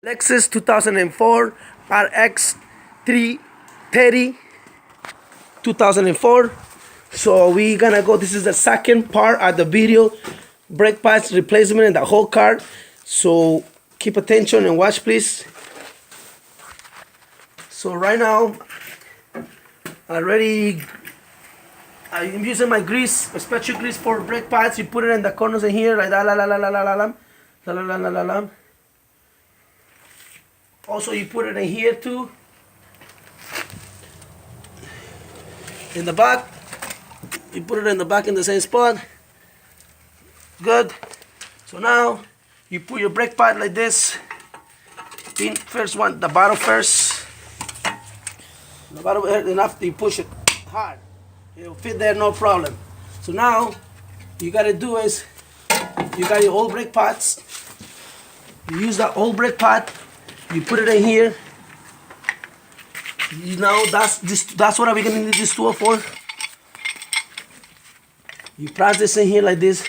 Alexus 2004 RX 330 2004. So we gonna go, this is the second part of the video, brake pads replacement in the whole car. So keep attention and watch please. So right now I'm using my grease, a special grease for brake pads. You put it in the corners in here like that, la la la la la la la la la la la la. Also you put it in here too. In the back, you put it in the back in the same spot. Good. So now you put your brake pad like this. First one, the bottom first. The bottom enough, you push it hard. It'll fit there, no problem. So now you gotta do is you got your old brake pads. You use that old brake pad. You put it in here. You know that's what we're gonna need this tool for. You press this in here like this.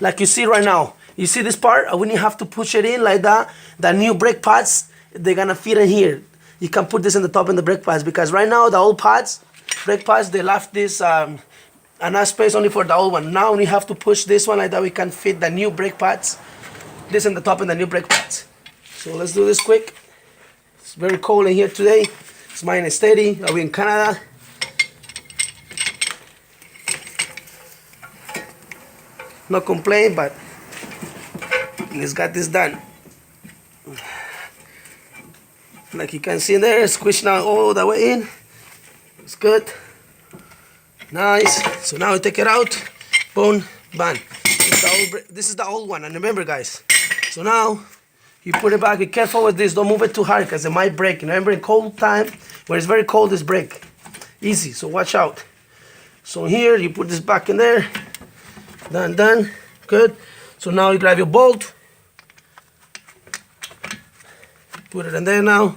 Like you see right now. You see this part? When you have to push it in like that, the new brake pads, they're gonna fit in here. You can put this in the top in the brake pads because right now the old pads, brake pads, they left this enough space only for the old one. Now we have to push this one like that. We can fit the new brake pads. This in the top and the new brake pads. So let's do this quick. It's very cold in here today. It's -30. Are we in Canada? No complain, but let's get this done. Like you can see there, squish now all the way in. It's good. Nice. So now we take it out. Boom, bang. This is the old one. And remember, guys. So now you put it back. Be careful with this. Don't move it too hard because it might break. Remember, in cold time, when it's very cold, it's break. Easy. So watch out. So here you put this back in there. Done. Good. So now you grab your bolt. Put it in there now.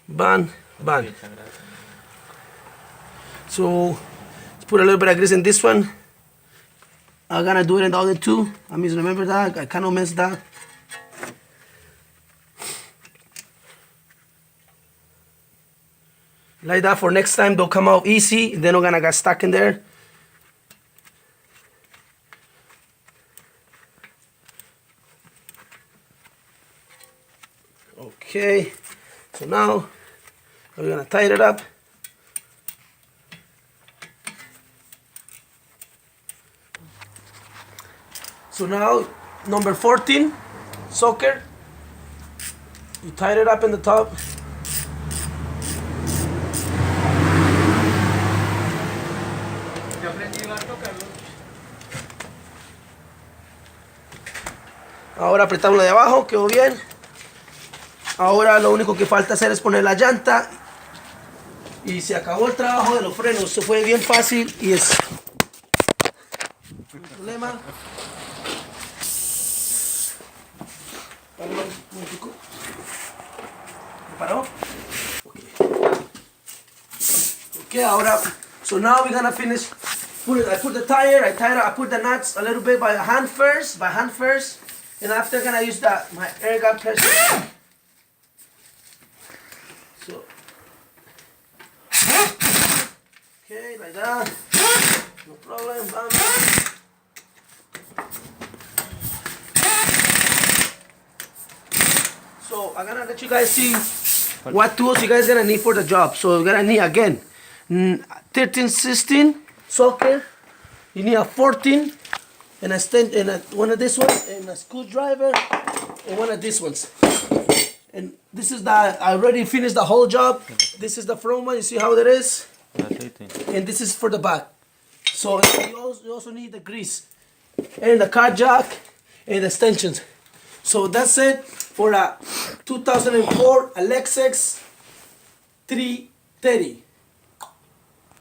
Bang. So let's put a little bit of grease in this one. I'm gonna do it in the other two. I mean, remember that? I cannot miss that. Like that for next time, they'll come out easy. They're not gonna get stuck in there. Okay, so now we're gonna tighten it up. So now number 14, soaker. You tighten it up in the top. Ahora apretamos lo de abajo, quedó bien. Ahora lo único que falta hacer es poner la llanta y se acabó el trabajo de los frenos. Eso fue bien fácil y es no hay problema. ¿Paró? Okay, ahora, so now we're gonna finish. I put the tire, I put the nuts a little bit by hand first, and after I'm gonna use my air gun pressure. So, okay, like that, no problem, bam. So I'm gonna let you guys see what tools you guys gonna need for the job. So you're gonna need again 13-16 socket. You need a 14 and one of these ones, and a screwdriver, and one of these ones. And this is I already finished the whole job. This is the front one. You see how it is? And this is for the back. So you also need the grease and the car jack and the extensions. So that's it for a 2004 Alexus 330.